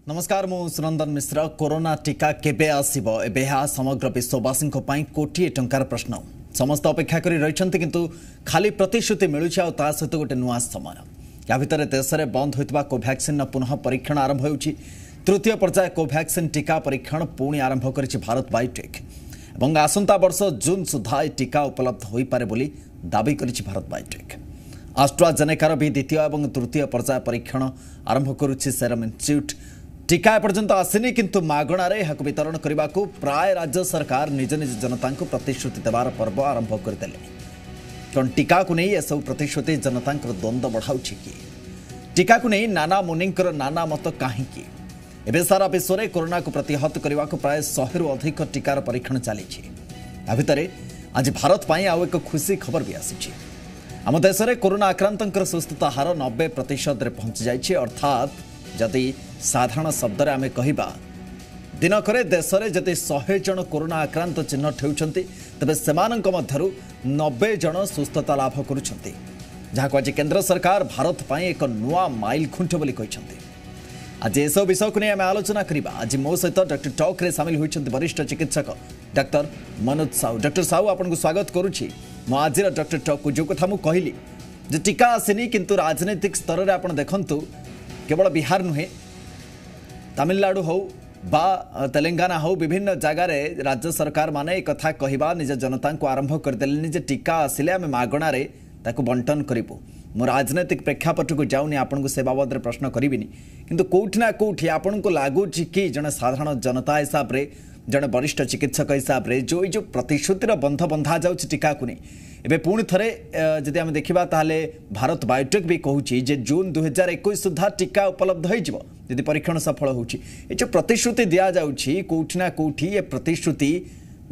नमस्कार मु सुनंदन मिश्र। कोरोना टीका केबे आसीबो एबे समग्र विश्ववासी कोटी टंकार प्रश्न समस्त अपेक्षा करी रहिछन्ति किंतु खाली प्रतिश्रुति मिलुछि आ ता सहित गोटे नुआ समय या भितर देश में बंद होइतबा कोवैक्सीन पुनः परीक्षण आरंभ होउछि। तृतीय पर्याय कोवैक्सीन टीका परीक्षण पुणी आरंभ करिछि भारत बायोटेक एवं आसंता वर्ष जून सुधा टीका उपलब्ध होई पारे बोली दाबी करिछि भारत बायोटेक। आस्ट्राजेनेकार भी द्वितीय और तृतीय पर्याय परीक्षण आरंभ करुछि सेरम इंस्टीट्यूट। टीका एपर्यंत आसिनी किंतु मागणार यह वितरण करने को प्राय राज्य सरकार निज निज जनता को प्रतिश्रुति देवार पर्व आरंभ करदे। कौन टीका को नहीं यह प्रतिश्रुति जनता द्वंद्व बढ़ाऊँ कि टीका को नहीं नाना मुनिंकर नाना मत कहीं एवं सारा विश्व में कोरोना को प्रतिहत करने को प्राय 100 रु अधिक टीकार परीक्षण चली। भितर आज भारत पर आउ एक खुशी खबर भी आसी। आम देश में कोरोना आक्रांतर सुस्थता हार 90% पहुंची जाइए। अर्थात जदि साधारण शब्द आम कहवा दिनक देश में जदि 100 जन कोरोना आक्रांत चिन्हट होती तेज से 90 जन सुस्थता लाभ करुँच जहाँ आज केंद्र सरकार भारत पर एक नुआ माइल खुंट बोली कहते। आज एस विषय को नहीं आम आलोचना करवा। आज मो सहित डॉक्टर टॉक रे सामिल होती वरिष्ठ चिकित्सक डॉक्टर मनोज साहू। डॉक्टर साहू आपको स्वागत करुच्ची। मो आज डॉक्टर टॉक जो कथा मुझे कहली जे टीका आसनी किंतु राजनीतिक स्तर में आप देखु केवल बिहार नुहे तमिलनाडु हो बा तेलंगाना हो विभिन्न जगार राज्य सरकार माने एक कथा कहवा निज जनता को आरंभ करदे जे टीका आसिले आम मागणार ताकू बंटन करूँ। मो राजनैतिक प्रेक्षापट को जाऊनी आपको से बाबद प्रश्न करी किंतु कौटिना कौटि आपन को लगुच कि जड़े साधारण जनता हिसाब से जड़े वरिष्ठ चिकित्सक हिसाब से जो प्रतिश्रुतिर बंध बंधा जा टीका को नहीं एवं पुणी थे जदि आम देखा ताले भारत बायोटेक भी कहूँ जे जून 2021 सुधा टीका उपलब्ध होदी परीक्षण सफल होची। जो प्रतिश्रुति दि जाऊँगी कौटिना कौटि ये प्रतिश्रुति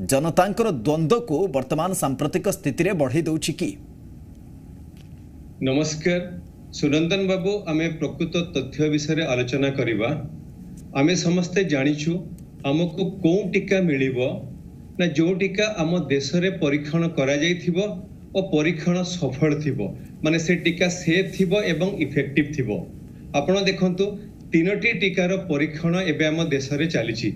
जनतांकर द्वंद्व को वर्तमान सांप्रतिक स्थिति रे बढ़ी दउछि कि। नमस्कार सुनंदन बाबू, आमे प्रकृत तथ्य विषय आलोचना करिबा। आमे समस्ते जानिछु आमको कौन टीका मिलिबो ना जो टीका आम देश रे परीक्षण करा जाइथिबो और परीक्षण सफल थिबो माने से टीका सेफ थिबो एवं इफेक्टिव थिबो। आपण देखंतु तीनोटी टीकार परीक्षण एबे आम देश रे चलीछि।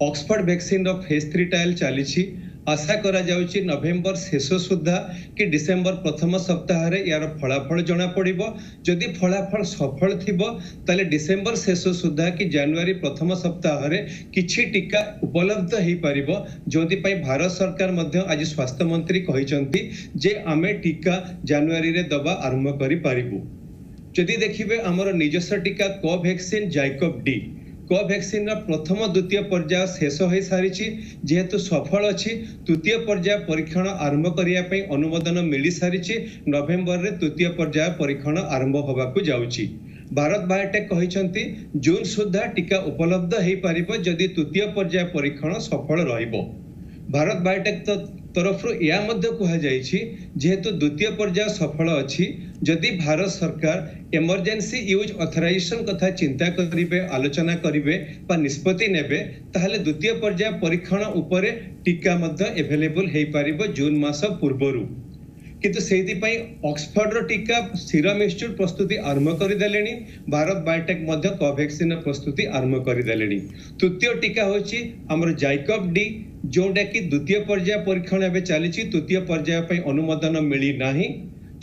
ऑक्सफोर्ड वैक्सीन रो फेज 3 ट्रायल चलीछि। आशा करा जाउछि नवेम्बर शेष सुधा कि डिसेम्बर प्रथम सप्ताह रे यार फलाफल जना पड़िबो। जदि फलाफल सफल थिबो ताले डिसेम्बर शेष सुधा कि जनवरी प्रथम सप्ताह रे किछि टीका उपलब्ध हेई परिबो। जोंति पई भारत सरकार मध्य आज स्वास्थ्य मंत्री कहिसंती जे आमे टीका जनवरी रे दबा आरंभ करि परिबु। जदि देखिबे हमर निजस्व टीका कोवैक्सीन जाइकोव डी कोवैक्सीन प्रथम द्वितीय पर्याय शेष हो सारी जेहेतु सफल अच्छी तृतीय पर्याय परीक्षण आरंभ करने अनुमोदन मिल सारी नवेम्बर रे तृतीय पर्याय परीक्षण आरंभ होबाकू जाउची। भारत बायोटेक कहते जून सुधा टीका उपलब्ध हो पारिबो जदि तृतीय पर्याय परीक्षण सफल रहिबो। भारत बायोटेक तरफ या जेहेतु द्वितीय पर्याय सफल अच्छी जदि भारत सरकार इमरजेंसी यूज ऑथराइजेशन कथा चिंता करिवे आलोचना करिवे बा निष्पत्ति नेबे ताहले द्वितीय पर्याय परीक्षण उपरे टीका मध्य एवेलेबल हेई पारिबो जून मास पूर्वरु। किंतु सेति पई ऑक्सफोर्ड रो टीका सीरम इंस्टीट्यूट प्रस्तुति आरंभ कर देलेनी। भारत बायोटेक मध्य कोवैक्सीन प्रस्तुति आरंभ कर देलेनी। तृतीय टीका होची हमर जाइकोव डी जोटा कि द्वितीय पर्याय परीक्षण एवं चली। तृतीय पर्याय पे अनुमोदन मिली नाही।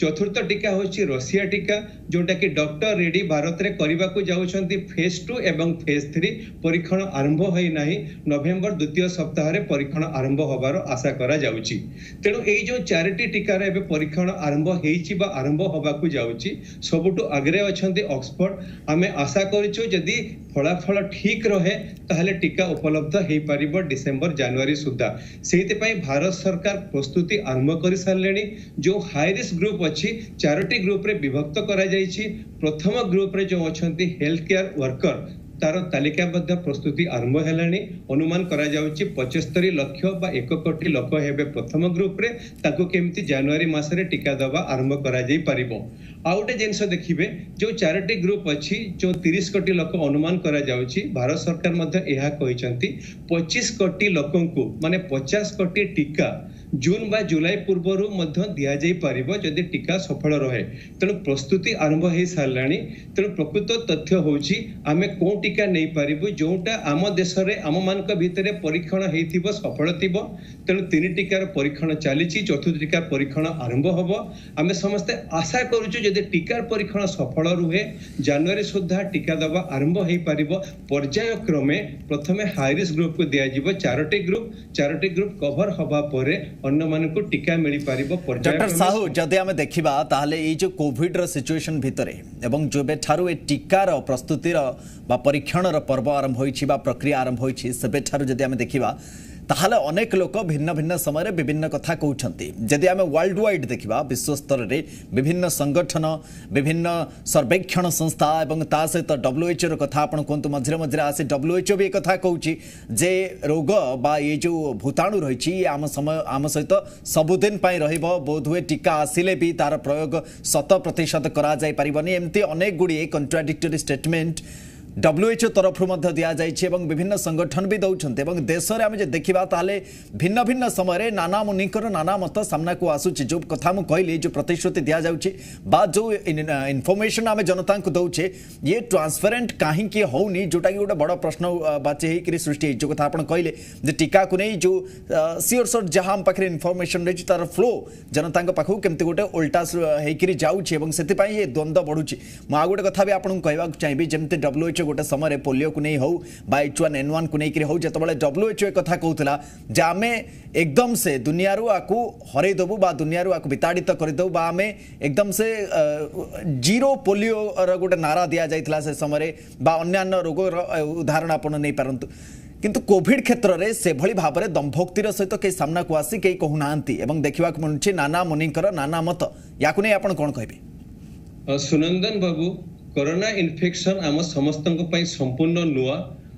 चतुर्थ टीका होची रशिया टीका जोटा कि डॉक्टर रेड्डी भारत रे करबा को जाउछंती फेज 2 एवं फेज 3 परीक्षण आरंभ होई नाही। नवेम्बर द्वितीय सप्ताह रे परीक्षण आरंभ होबार आशा करा जाउची। तेणु एई जो चारिटी टीका रे एबे परीक्षण आरंभ हेइची बा आरंभ होबा को जाउची सबुटु आगरे अछंती ऑक्सफोर्ड। आमे आशा करिछु जदि फलाफल ठीक रहे ताहले टीका उपलब्ध हेई पारिबो डिसेम्बर जनवरी सुधा। सेति पई भारत सरकार प्रस्तुति आरंभ करि सारलेनी। जो हाई रिस्क ग्रुप अच्छी चारोटी ग्रुप रे विभक्त करा जाइछि। प्रथम ग्रुप रे जो अछंती हेल्थ केयर वर्कर तार तालिका मध्य प्रस्तुति आरंभ हेलानी। अनुमान करा जाउछि 75 लाख बा 1 कोटी लोक हेबे प्रथम ग्रुप रे ताको केमती जनवरी मास रे टीका दबा आरंभ करा जाई परिबो। आउटे जिनस देखिबे जो चारोटी ग्रुप अच्छी जो 30 कोटी लोक अनुमान करा जाउछि। भारत सरकार मध्य एहा कहिसंती 25 कोटी लोकंकु माने 50 कोटी टीका जून बा जुलाई पूर्व दिया जाई पारिबो जदि टीका सफल रहे। तेणु प्रस्तुति आरंभ हो साराणी। तेणु प्रकृत तथ्य होची आमे को टीका नहीं पारिबु जोटा आम देश रे आम मानक भितरे परीक्षण हेइथिबो सफल थिबो। तेणु 3 टीकार परीक्षण चलीची, चतुर्थ टीकार परीक्षण आरंभ होबो। आमे समस्ते आशा करूछु जदि टीकार परीक्षण सफल रुहे जनवरी सुद्धा टीका दबा आरंभ हो पारिबो। पर्याय क्रमे प्रथमे हाई रिस्क ग्रुप को दिया जिवो 4टी ग्रुप कवर हबा परे अन्य मानकु टीका मिली पारिबो। डॉक्टर साहू जदि आमे देखिबा ताहले ए जो कोविड रो सिचुएशन भितरे एवं जो बेठारु ए टीकार प्रस्तुतिर बा परीक्षण पर्व आरंभ होइछि बा प्रक्रिया आरंभ होइछि से बेठारु जदि आमे देखिबा ताहले अनेक लोक भिन्न भिन्न समय विभिन्न कथा कहउछंती। जदि आमे वर्ल्ड वाइड देखिबा विश्व स्तर रे विभिन्न संगठन विभिन्न सर्वेक्षण संस्था एवं ता सहित WHO रो कथा आपण कोंतु मझरे मझरे आसे WHO भी कथा कहउछि जे रोग बा ये जो भूताणु रहिछि आम सहित सबुदिन पई रहइबो। बोधवे टीका आसिले भी तार प्रयोग 100% करा जाय परिबनी। एमती अनेक गुडी कॉन्ट्राडिक्टरी स्टेटमेंट WHO तरफ दिया जाइए विभिन्न संगठन भी दौरान एवं देश में आम देखा ताले भिन्न भिन्न समय नाना मुनिकर नाना मत सामना को आसूची। जो कथा मुझे कहली जो प्रतिश्रुति दि जाऊँगी बा जो इनफॉरमेशन आम जनता को दौचे ये ट्रांसपेरेंट कहीं होनी जोटा कि गोटे बड़ प्रश्न बाचे होकर सृष्टि जो कथा आप कहले टीका को नहीं जो सियोर सर जहाँ आम पाखे इनफॉरमेशन रही तार फ्लो जनता पाखक केमती गोटे उल्टा होकर जाऊँगी से ये द्वंद्व बढ़ुची। मुझे गोटे कथा भी आपको कहवाक चाहिए जमती WHO गोटे समय पोलियो को नहीं हो H1N1 को नहीं हो जिते WHO एक कथा कहूला जे आम एकदम से दुनिया आकु हरई देबू बा दुनिया आकु विताड़ित करदेबू बा आम एकदम से जीरो पोलियो गोटे नारा दि जाइथिला से समय बा अन्य रोग उदाहरण आप नहीं पारंतु किंतु कोविड क्षेत्र में से भली भाव में दंभोक्तिर सहित कई सामना को आसी कई कहूना देखा मिलूँ नाना मुनिकर नाना मत या नहीं आप कौन कहे? सुनंदन बाबू कोरोना इन्फेक्शन आम समस्त संपूर्ण नुआ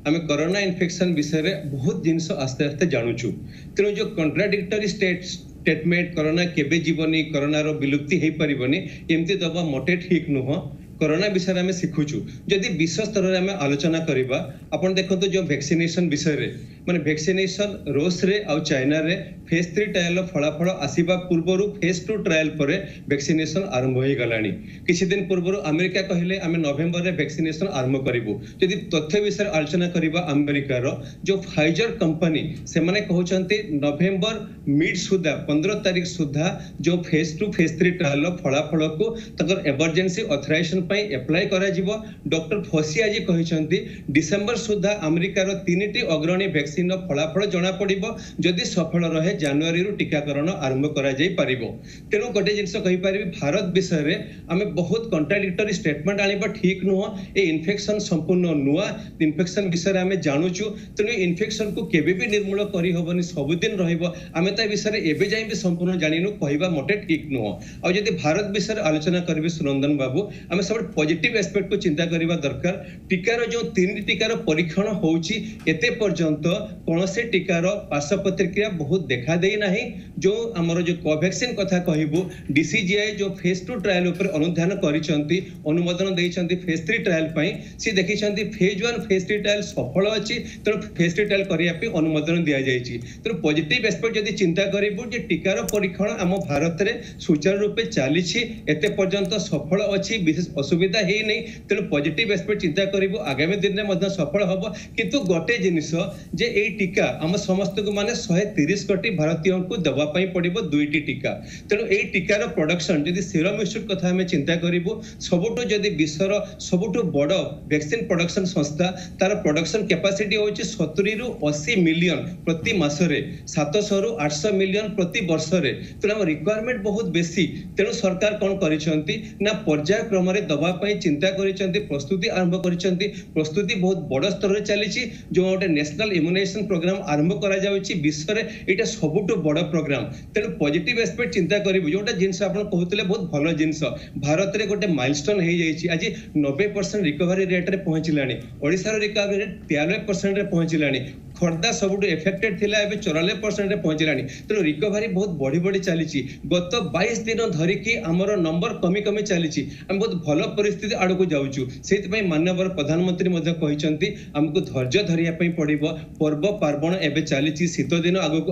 आम कोरोना इन्फेक्शन विषय में बहुत जिनस आस्ते आस्ते जानुचु। तेणु जो कॉन्ट्राडिक्टरी स्टेटमेंट कोरोना केबे जीवनी कोरोना रो विलुप्ति हो पारिबनी एमती दबा मोटे ठीक नुह। कोरोना विषय में शिखुचु जदि विश्व स्तर में आम आलोचना करवा आपन देखो जो वैक्सीनेशन विषय रे माने वैक्सीनेशन रूस रे आ चाइना रे फेज 3 ट्रायल फलाफल आसीबा पूर्व फेज 2 ट्रायल पर वैक्सीनेशन आरंभ हो गलानी। किछि दिन पूर्व अमेरिका कहले आम नवेम्बर रे वैक्सीनेशन आरंभ करिवु। जदि तथ्य विषय आलोचना करवा अमेरिका रो जो फाइजर कंपनी से माने कहउचंती नवेम्बर मिड सुधा 15 तारीख सुधा जो फेज 2 फेज 3 ट्रायल फलाफल को तकर इमरजेंसी ऑथराइजेशन एप्लाई करा जिवो। डॉक्टर फसी आज कहिसंती डिसेंबर सुधा अमेरिका रो 3टी अग्रणी वैक्सीन रो फलाफल जणा पड़िबो। जदि सफल रहे जनवरी रो टीकाकरण आरंभ करा जाई परिबो। तेनु गोटे जिंस कहि परिबी भारत विषय रे आमे बहुत कॉन्ट्राडिक्टरी स्टेटमेंट आनिबा ठीक नुह। ए इन्फेक्शन संपूर्ण नुआ इन्फेक्शन विषय रे आमे जानुचु। तेनु इन्फेक्शन को केबे भी निर्मूल करि होबनी सबुदिन रहिबो। आमे ता विषय रे एबे जाई भी संपूर्ण जानिनु कहिबा मोटे ठीक नुह। आ जदि भारत विषय रे आलोचना करबे सुनंदन बाबू आमे सब पॉजिटिव एस्पेक्ट को चिंता करबा दरकार। टीकार जो 3 टीकार परीक्षण होउची एते पर्यंत कोनसे टीकार पार्श्व प्रतिक्रिया बहुत देखा देई नाही। जो हमर जो कोवैक्सीन कथा कहिबो DCGI जो फेज 2 ट्रायल ऊपर अनुधान करिसंती अनुमोदन देइसंती फेज 3 ट्रायल पई से देखिसंती फेज 1 फेज 3 ट्रायल सफल अछि त फेज 3 ट्रायल करिया पे अनुमोदन दिया जायछि। त पॉजिटिव एस्पेक्ट जदी चिंता करिबो जे टीकार परीक्षण हम भारत रे सुचारू रूपे चालिछि एते पर्यंत सफल अछि विशेष असुविधा है नहीं। तेणु पॉजिटिव एस्पेक्ट चिंता करिबो आगामी दिन में सफल हम। किंतु गोटे जिनिस जे ए टीका हम समस्त को माने 130 कोटी भारतीयों को दवा पई पड़िबो 2टी टीका। तेणु ए टीकार प्रोडक्शन जदि सीरम इंस्टीट्यूट कथा हमें चिंता करिबो सबुठो जदि विश्वर सबुठो बड़ वैक्सीन प्रोडक्शन संस्था तार प्रोडक्शन कैपेसिटी होची 70 रु 80 मिलियन प्रति मासरे 700 रु 800 मिलियन प्रति वर्ष रे। तेणु हम रिक्वायरमेंट बहुत बेसी। तेणु सरकार कोन करिसंती ना पर्याय क्रम रे दवा पई चिंता करिसंती प्रस्तुति आरंभ करिसंती। प्रस्तुति बहुत बड़ स्तर रे चलीची जो गोटे नेशनल इम्यूनाइजेशन प्रोग्राम आरंभ करा जाउची विश्व रे एटा सबुठो बड़ प्रोग्राम। तेणु पॉजिटिव एस्पेक्ट चिंता करिबो जोटा जिंस आपण कहउतले बहुत भलो जिंस भारत रे गोटे माइलस्टोन हे जाईची आज 90% रिकवरी रेट रे पहुंचलानी। ओडिसा रो रिकवरी रेट 93% रे पहुंचलानी। खोर्धा सबुठ एफेक्टेड थिला एबे 94% रे पहुंचलानी तेणु रिकवरी बहुत बढ़ी बढ़ी चली गत 22 दिन धरिकी आमर नंबर कमी कमी चली आम बहुत भल परिस्थिति आड़ को जाऊँ से माननीय प्रधानमंत्री कहते आमको धैर्य धरिया पड़ो पर्व पार्वण एवं चली शीत दिन आगक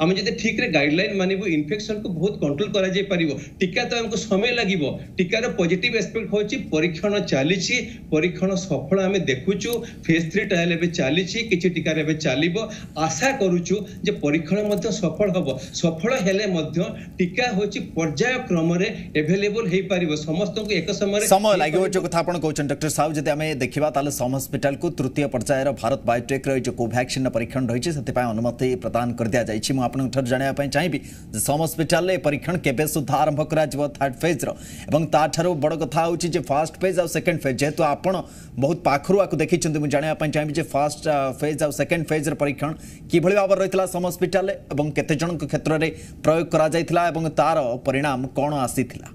आम ठीक रे गाइडलाइन मानबू इन्फेक्शन को बहुत कंट्रोल करा जाय परिबो टीका तो हमको समय लागिबो टीकार पॉजिटिव एस्पेक्ट होची परीक्षण चली परीक्षण सफल आम देखुचु फेज 3 ट्रायल एवं चली किसी टीकार एवं चलो आशा करुचु जे परीक्षण मध्य सफल हबो सफल हेले मध्य टीका होची पर्याय क्रम रे अवेलेबल हे परिबो समस्त को एक समय लागो जो कथा आपण कहउछन डॉक्टर साहब जदि हमें देखिबा ताले सम हॉस्पिटल को तृतीय पर्यायर भारत बायोटेक रो जो कोवैक्सीन परीक्षण रही सेति पय अनुमति प्रदान कर दिया जाइछि मु आपण ठर जानिया पय चाहिबी जे सम हॉस्पिटल ले परीक्षण केबे सुधा आरंभ करा जबो थर्ड फेज रो एवं ता ठारो बड़ कथा होछि जे फर्स्ट फेज और सेकंड फेज जेतु आपण बहुत पाखरु आकु देखिछन्ते मु जानिया पय चाहिबी जे फर्स्ट फेज और सेकंड फेज रो परीक्षण कि भली भाबर रहितला सम हॉस्पिटल एवं केते जन के क्षेत्र रे प्रयोग करा जायतिला एवं तार परिणाम कोन आसीथिला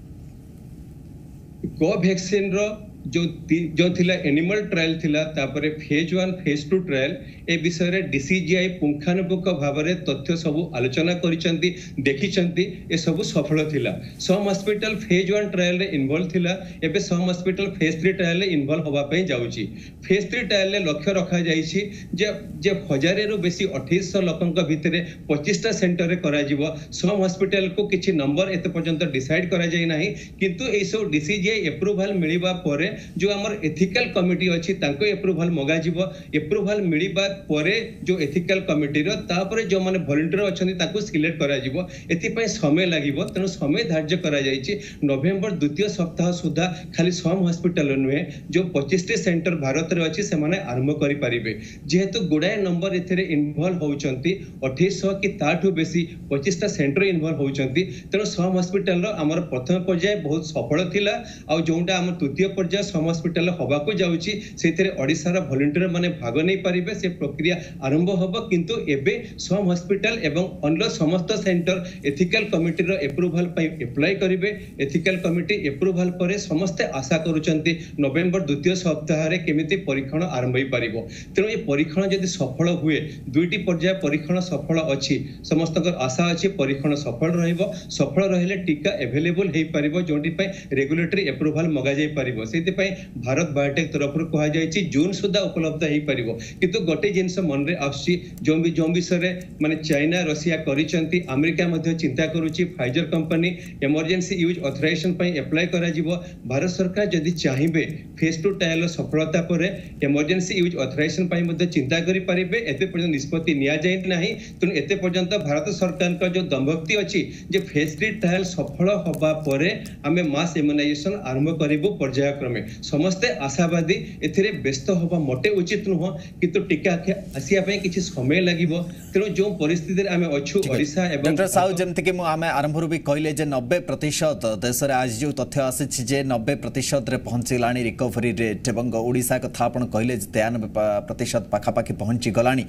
कोवैक्सीन रो जो थिला एनिमल ट्रायल थिला तापरे फेज 1 फेज 2 ट्रायल ए विषय रे डीसीजीआई पुंखानुपुंख भाव में तथ्य सबू आलोचना करिसंती देखिसंती ए सबू सफल थिला सम हॉस्पिटल फेज 1 ट्रायल रे इन्वॉल्व थिला एबे सम हॉस्पिटल फेज 3 ट्रायल रे इन्वॉल्व होबा पई जाउची फेज 3 ट्रायल रे लक्ष्य रखा जाइछि जे 1000 रो बेसी 2800 लोकंक भितरे 25 टा सेंटर रे करा जिवो सम हॉस्पिटल को किछि नंबर एते पर्यंत डिसाइड करा जाय नाही किंतु ए सब डीसीजीआई अप्रूवल मिलिबा परे जो आमर एथिकल कमिटी अछि तांको अप्रूवल मगा जिवो अप्रूवल मिलिबा परे जो एथिकल कमिटी रो तापरे जो माने वॉलंटियर अछंती ताको सिलेक्ट करा जिवो एति पय समय लागिवो तनो समय धार्य करा जायछि नवेम्बर द्वितीय सप्ताह सुधा खाली सम हॉस्पिटल नुहे जो 25 टी सेंटर भारत रे अछि से माने आरंभ करि परिबे जेहेतु गुडाय नंबर एथरे इन्वॉल्व होउचंती 2800 कि ताठू बेसी 25 टा सेंटर इन्वॉल्व होउचंती तनो सम हॉस्पिटल रो हमर प्रथम पर्याय बहुत सफल थिला आ जोंटा हमर तृतीय पर्याय सम हॉस्पिटल हवा को जाउची सेथरे ओडिसा रा वॉलंटियर माने भाग नै परिबे से प्रक्रिया आरंभ होबो किंतु एबे सम हॉस्पिटल एवं अन्य समस्त सेंटर एथिकल कमिटी रो अप्रूवल पई अप्लाई करिवे एथिकल कमिटी अप्रूवल परे समस्त आशा करूचंती नवेम्बर द्वितीय सप्ताह रे केमिति परीक्षण आरंभ होई परिबो तेनो ए परीक्षण यदि सफल हुए दुईटी पर्याय परीक्षण सफल अछि समस्त आशा अछि परीक्षण सफल रहइबो सफल रहले टीका अवेलेबल हेई परिबो जोंटी पई रेगुलेटरी अप्रूवल मगा जाई परिबो सेति पई भारत बायोटेक तरफ कहा जायछि जून सुधा उपलब्ध हेई परिबो किंतु गोटे जिंस मन रे आछि जो विषय रे माने चाइना रशिया करिसंती अमेरिका मध्ये चिंता करूछि Pfizer company emergency use authorisation पई अप्लाई करा जिवो भारत सरकार यदि चाहिबे फेज 2 ट्रायल सफलता परे इमरजेंसी यूज ऑथराइजेशन पई मध्ये चिंता करि परिबे एते पर्यंत निष्पत्ति निया जाय नाही तनु एते पर्यंत भारत सरकार का जो दमभक्ति अछि जे फेज 3 ट्रायल सफल होबा परे हमें मास इम्युनाइजेशन आरंभ करिबो पर्याय क्रमे समस्त आशावादी एथिरे व्यस्त होबा मोटे उचित नुह किंतु टीका आसिया पय किछि समय लागिबो तेनो जो परिस्थिति रे हमें अछु ओडिसा एवं डॉक्टर साहब जेमति कि हमें आरंभ रु भी कहले जे 90% देश रे आज जो तथ्य आसी जे 90% रे पहुंचलानी रिकवरी रेट एवं ओडिसा कथा आपण कहले 93% पाखा पाखी पहुंची गलानी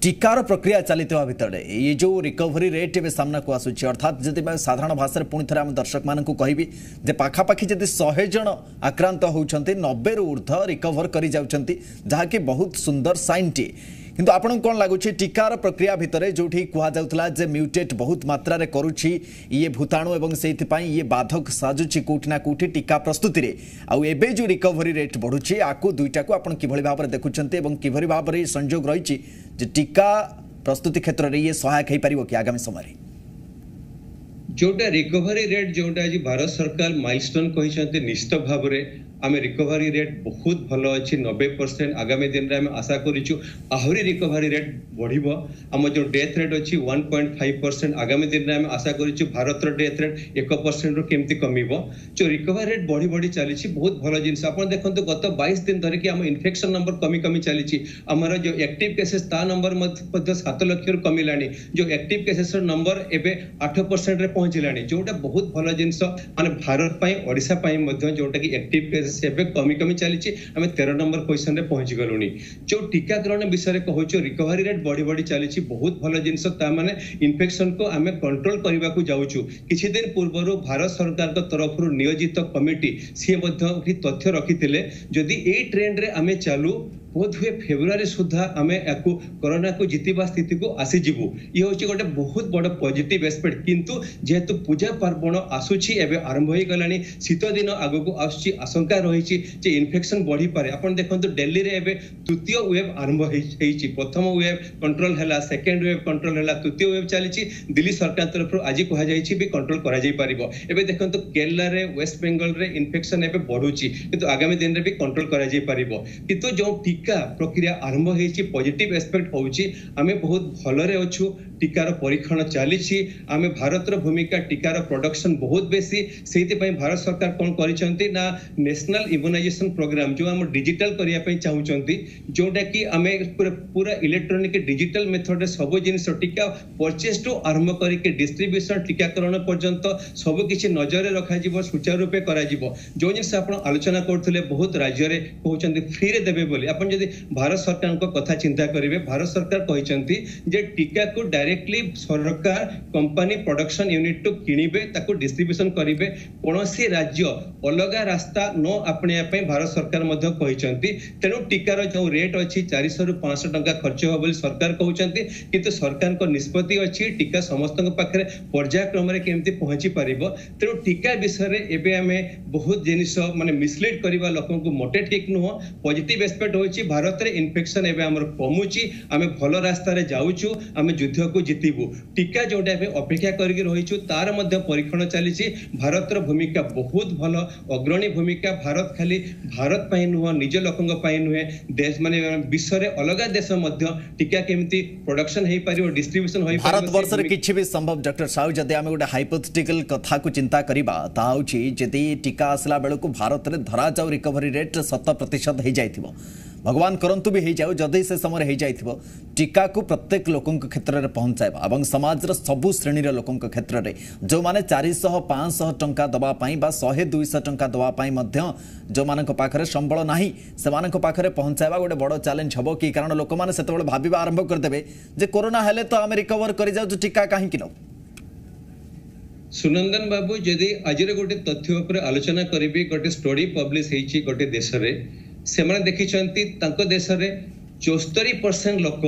टीकार प्रक्रिया चलता भितर ये जो रिकवरी रेट ए सामना को आसूची अर्थात जदि मैं साधारण भाषा पुणी थे आम दर्शक मानक कहबी जे पाखापाखि जदि 100 जन आक्रांत होउछंती 90 रु ऊर्ध्व रिकवर करी जाउछंती जहाँकि बहुत सुंदर साइन टी किंतु आपन कोन लागुछि टीकार प्रक्रिया भितरे जोठी कुहा जाउतला जे म्यूटेट बहुत मात्रा रे करूछि ये भूताणु एवं सेति पई ये बाधक साजुछि कोठना कोठी टीका प्रस्तुति रे आ एबे जो रिकवरी रेट बढ़ुछि आकु दुईटा को आपन किभଳି भाबरे देखुछंती एवं किभଳି भाबरे संयोग रहिछि जे टीका प्रस्तुति क्षेत्र रे ये सहायक हे परिबो कि आगामी समय रे जोटा रिकवरी रेट जोटा आज भारत सरकार माइलस्टोन कहिसंते निश्चित भाव रे आमे रिकवरी रेट बहुत भलो अछि 90% आगामी दिन रे आमे आशा करिछु आहुरी रिकवरी रेट बढ़िबो हम जो डेथ रेट अछि 1.5% आगामी दिन रे आमे आशा करिछु भारत रो डेथ रेट 1% रो केमति कमिबो जो रिकवरी रेट बढ़ी बढ़ी चलीछि बहुत भलो जिंस आपण देखंतु गत 22 दिन धरि कि हम इन्फेक्शन नंबर कमी कमी चलीछि हमर जो एक्टिव केसेस ता नंबर मध्ये 7 लाख रो कमिलानी जो एक्टिव केसेस रो नंबर एबे 8% रे पहुंचिलानी जोटा बहुत भलो जिंस माने भारत पई ओडिसा पई मध्ये जोटा कि एक्टिव सेबे कमी कमी चली आम 13 नंबर पोजिशन रे पहुंची गलुनी जो टीकाकरण विषय कहूँ रिकवरी रेट बढ़ी बढ़ी चली बहुत भल जिनस माने इन्फेक्शन को आम कंट्रोल करने को जाऊँ किछि दिन पूर्व भारत सरकार तरफ नियोजित कमिटी सी तथ्य रखी जदि ए ट्रेंड रे आम चालू बोध हुए फेब्रुआरी सुधा आमे याकू कोरोना को जितिबा स्थिति को आसी जिवु ये होची गोटे बहुत बड़ पॉजिटिव एस्पेक्ट किंतु जेहेतु पूजा पार्वण आसुची एबे आरंभ होई गलानी शीत दिन आगो को आसुची आशंका रहिची जे इन्फेक्शन बढ़ी पारे आपण देखंतु दिल्ली रे एबे तृतीय वेव आरंभ हेची प्रथम वेव कंट्रोल हला सेकंड वेव कंट्रोल हला तृतीय वेव चलीची दिल्ली सरकार तरफ आज कहा जायछि भी कंट्रोल करा जाई परिबो एबे देखंतु केरला रे वेस्ट बंगाल रे इन्फेक्शन एबे बढ़ुची किंतु आगामी दिन रे भी कंट्रोल करा जाई परिबो किंतु जो टीका प्रक्रिया आरंभ हेछि पॉजिटिव एस्पेक्ट होउची आमे बहुत भलरे अछु टीकार परीक्षण चलीछि आमे भारत रो भूमिका टीकार प्रोडक्शन बहुत बेसी सेति पई भारत सरकार कोन करिसंती ना नेशनल इम्यूनाइजेशन प्रोग्राम जो हम डिजिटल करिया पई चाहुचंती जोटा कि आमे पूरा इलेक्ट्रॉनिक डिजिटल मेथड रे सब जिनिस टीका परचेज टू आरंभ करी के डिस्ट्रीब्यूशन टीकाकरण पर्यंत सब किछि नजर रखा जिवो सुचारू रूपे करा जिवो जो जिनिस आपण आलोचना करथले बहुत राज्य रे कहउचंती फ्री रे देबे बोली आपण जदी भारत सरकार को कथा चिंता करिवे भारत सरकार कहिसंती जे टीका को डायरेक्टली सरकार कंपनी प्रोडक्शन यूनिट टू किनिबे ताको डिस्ट्रीब्यूशन करिवे कोनोसी राज्य अलगा रास्ता न अपने पे भारत सरकार मध्य कहिसंती तेनु टीकार जो रेट अछि 400 रु 500 टंका खर्च हो बोली सरकार कहउचंती किंतु सरकार को निष्पत्ति अछि टीका समस्त पाखरे पर्यायक्रम रे केमती पहुंची परिबो तेनु टीका विषय रे एबे हमें बहुत जिनिस माने मिसलीड करबा लोकन को मोटे ठीक नुह पॉजिटिव एस्पेक्ट होछि भारत रे इन्फेक्शन एबे हमर कमुची हमें भलो रास्ता रे जाउछु हमें युद्ध को जितिबु टीका जोटा हमें अपेक्षा करके रहिछु तार मध्य परीक्षण चलीछि भारत रो भूमिका बहुत भलो अग्रणी भूमिका भारत खाली भारत पई नुह निज लोकन पई नुहे देश माने विश्व रे अलगा देश मध्य टीका केमती प्रोडक्शन हेई पारिबो डिस्ट्रीब्यूशन होई भारत वर्ष रे किछि भी संभव डॉक्टर साहू जदि आमे गोटे हाइपोथेटिकल कथा को चिंता करिबा ता होछि जदि टीका आसला बेलू को भारत रे धरा जाऊ रिकवरी रेट 100% हो जाइथिबो भगवान करंतु भी हो जाऊ जदि से समय हो जाइथिबो टीका को प्रत्येक लोकन के क्षेत्र रे पहुंचाइबा एवं समाज रो सबु श्रेणी रे लोकन के क्षेत्र रे जो माने 400-500 टंका दबा पई बा 100-200 टंका दबा पई मध्य जो मानक पाखरे संबळ नाही से मानक पाखरे पहुंचाइबा गोटे बड़ चैलेंज हबो कि कारण लोक माने सेतबेले भाबिबा आरंभ कर देबे जे कोरोना हेले तो आमे रिकवर करि जाउ टीका काहे कि न सुनंदन बाबू जदि आज गोटे तथ्य उपर आलोचना करी गोटे स्टडी पब्लिश होती गोटे देश से देखी देश में 74% लोक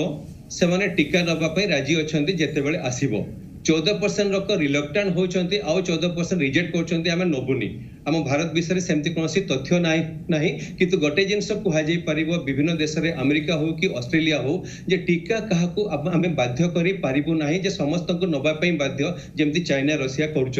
से टीका नवाई राजी अच्छा जिते आसब 14% लोक रिलक्टांट होती आउ 14% रिजेक्ट कर नबुनी आम भारत विषय सेमती कौन तथ्य ना किंतु गोटे जिनस कहुपर विभिन्न देश में अमेरिका हो कि ऑस्ट्रेलिया हो जे टीका क्या आम बाध्य करना जे समस्त को नवाई बाध्य जमी चाइना रशिया करुँच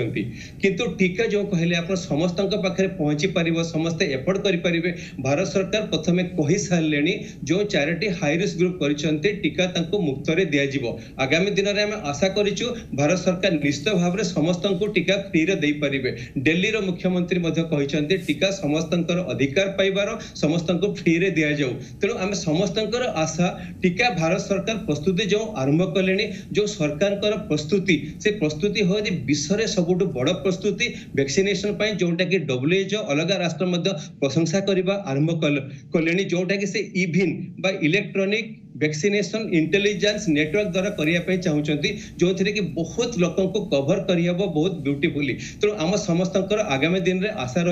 किंतु टीका जो कहले आप समस्त पाखे पहुंची पार समस्ते एफोर्ड करेंगे भारत सरकार प्रथम कही सारे जो 4टी हाई रिस्क ग्रुप कर टीका मुक्त दिज्व आगामी दिन में आम आशा करूँ भारत सरकार निश्चित भाव में समस्त को टीका फ्री रे दे पारिबे दिल्ली रो मुख्यमंत्री टीका समस्त अधिकार पाइबार समस्त को फ्री रे दिया जाऊ तेणु आम समस्त आशा टीका भारत सरकार प्रस्तुति जो आरंभ कले जो सरकार प्रस्तुति से प्रस्तुति हो विश्व में सबुठ बड़ प्रस्तुति वैक्सीनेशन जोटा कि WHO अलग राष्ट्र प्रशंसा करने आरंभ कले जोटा कि से इविन बा इलेक्ट्रॉनिक वैक्सीनेशन इंटेलिजेंस नेटवर्क द्वारा करने चाहते जो थे कि बहुत लोगों को कवर करहब बहुत ब्यूटीफुली तेणु आम समस्त आगामी दिन में आशा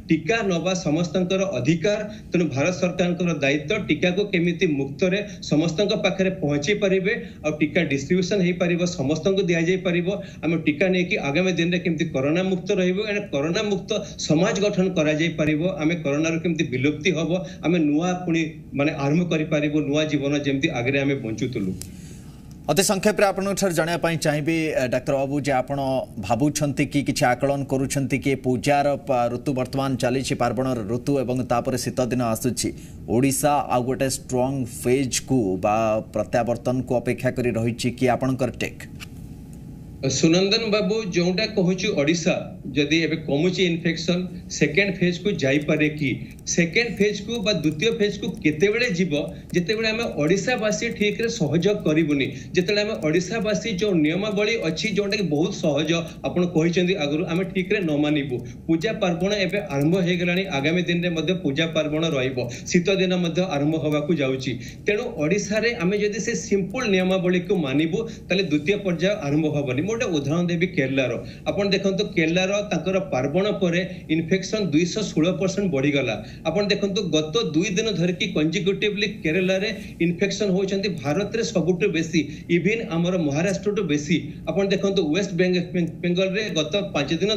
टीका नवा समस्त अधिकार तेणु भारत सरकार दायित्व टीका को केमिति मुक्त रे समस्त पाखे पहुंची पारे और टीका डिस्ट्रीब्यूशन हो पार समस्त को दि जापर आम टीका नहीं कि आगामी दिन में केमिति कोरोना मुक्त कोरोना मुक्त समाज गठन करें कोरोना केमिति विलुप्ति हम आम नुआ पुणी माने आरंभ कर नुआ जीवन जमती आगे आम बंचुलु अति संक्षेप आपंठ जानापी चाहिए डाक्टर बाबू जे आप भावुंट कि किसी आकलन करुँच कि पूजार ऋतु बर्तमान चली पार्वण ऋतु एवं तापर शीत दिन आसूची ओडिशा आ गोटे स्ट्रॉन्ग फेज को बा प्रत्यावर्तन को अपेक्षा करी रही कि आपणकर टेक सुनंदन बाबू जोटा कहूँ ओडिशा जदि एबे कमुची इन्फेक्शन सेकेंड फेज को जाई पारे कि सेकेंड फेज को बा द्वितीय फेज को केतेबेले जीव जेतेबेले आमे ओडिशावासी ठीक रे सहयोग करिबुनी जेतेबेले आमे ओडिशावासी जो नियमावली अछि जोटा कि बहुत सहज आपण कहिसेंदी आगरु आमे ठीक रे न मानिबु पूजा पार्वण एबे आरंभ हे गेलानी आगामी दिन रे मध्ये पूजा पार्वण रहिबो शीत दिन मध्ये आरंभ होबा को जाउची तेणु ओडिशा रे आमे जदि से सिंपल नियमावली को मानिबु ताले द्वितीय पर्याय आरंभ होबनी मोटे उदाहरण देवी केरलार आपण देखंतु केरलार तांकर पार्वण परे इन्फेक्शन 216% बढ़ी गला। आपण देखंतु गत 2 दिन धरकी कंजिक्यूटिवली केरला रे इन्फेक्शन होचंती भारत रे सबुटु बेसी इवन हमर महाराष्ट्र टू बेसी। आपण देखंतु वेस्ट बेंगल रे गत 5 दिन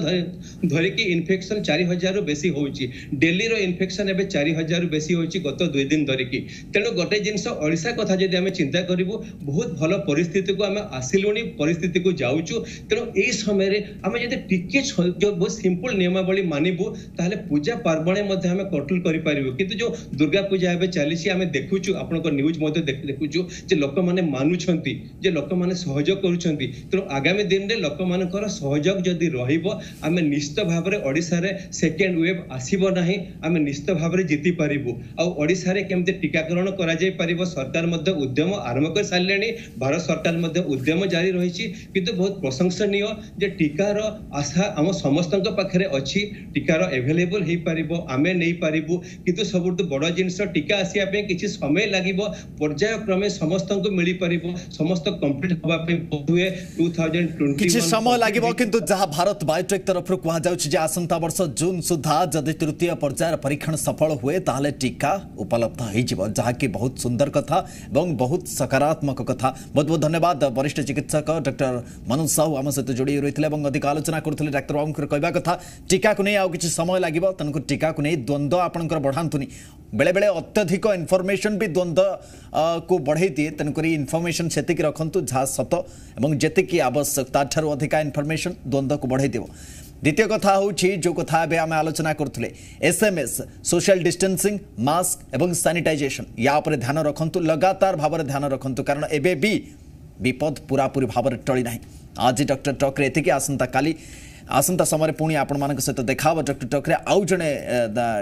धरकी इन्फेक्शन 4000 रु बेसी होची। दिल्ली रो इन्फेक्शन एबे 4000 रु बेसी होची गत 2 दिन धरकी। तेनु गोटे जिंस ओडिसा कथा जदि हमें चिंता करिवु बहुत भलो परिस्थिति को हमें आसिलुनी परिस्थिति को जाउचु। तेनु एई समय रे हमें जदि टिके जो बहुत सिंपल नियमावली मानिबु ताहले पूजा पार्वणे मध्ये हमें कंट्रोल करि पारिबु। किंतु जो दुर्गा पूजा एबे चलीसी हमें देखुचु आपनको न्यूज मध्ये देखुचु जे लोक माने मानुछंती जे लोक माने सहयोग करूछंती। तेनु आगामी दिन रे लोक मानकर सहयोग जदि रहिबो हमें निश्चित भाव रे ओडिसा रे सेकेंड वेव आसीबो नाही हमें निश्चित भाव रे जीति पारिबु। आ ओडिसा रे केमते टीकाकरण करा जाय पारिबो सरकार मध्ये उद्यम आरंभ कर सारलेनी। भारत सरकार मध्ये उद्यम जारी रहिछि किंतु बहुत प्रशंसनीय जे टीकार आशा हम समस्तक पाखरे अछि। टीकार अवेलेबल हे पारिबो आमे नै पारिबु किंतु सबुठ बड़ जिंस टीका आसिया पे किछि समय लागिबो पर्याय क्रमे समस्तक मिली पारिबो समस्त कंप्लीट होबा पे हुए 2021 किछि समय लागिबो किंतु जहा भारत बायोटेक तरफ कुहा जाउछि जे आसंता वर्ष जून सुधा जदि तृतीय पर्यायर परीक्षण सफल हुए ताहले टीका उपलब्ध हो जिवो जहा कि बहुत सुंदर कथा एवं बहुत सकारात्मक कथा। बहुत बहुत धन्यवाद वरिष्ठ चिकित्सक डॉक्टर मनोज साहू आम सहित जोड़ी रही और अधिक आलोचना करते डाक्तर बाबू कहवा कथा टीका को नहीं आउ किछि समय लागिबो तनको टीका को नहीं द्वंद्व आपणकर बढ़ातुनी बेले बेले अत्यधिक इनफॉरमेशन भी द्वंद्व को बढ़े दिए तेणुक इनफॉरमेशन से रखु जहाँ सत और जी आवश्यकता ठारू अधिका इनफॉरमेशन द्वंद्व को बढ़े देव। द्वितीय कथा हूँ जो कथा आम आलोचना करते एसएमएस सोशल डिस्टेंसिंग मास्क एवं सैनिटाइजेशन या पर ध्यान रखु लगातार भाव में ध्यान रखु कारण एबे भी विपद पूरापूरी भाव में टली ना। आज डॉक्टर टॉक रे एतिकी आसंता काली आसंता समय पुणी आपण मान सहित देखा डॉक्टर टॉक रे आउ जड़े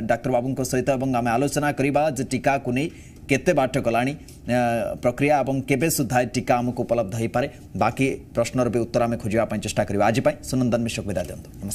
डाक्तर बाबू सहित आम आलोचना करवा जे टीका को नहीं केते बाट गलानी प्रक्रिया और केबे सुधा टीका आमको उपलब्ध हो पारे बाकी प्रश्नर भी उत्तर आम खोजा चेष्टा करिबा। आज सुनंदन मिश्र विदा दियंतु।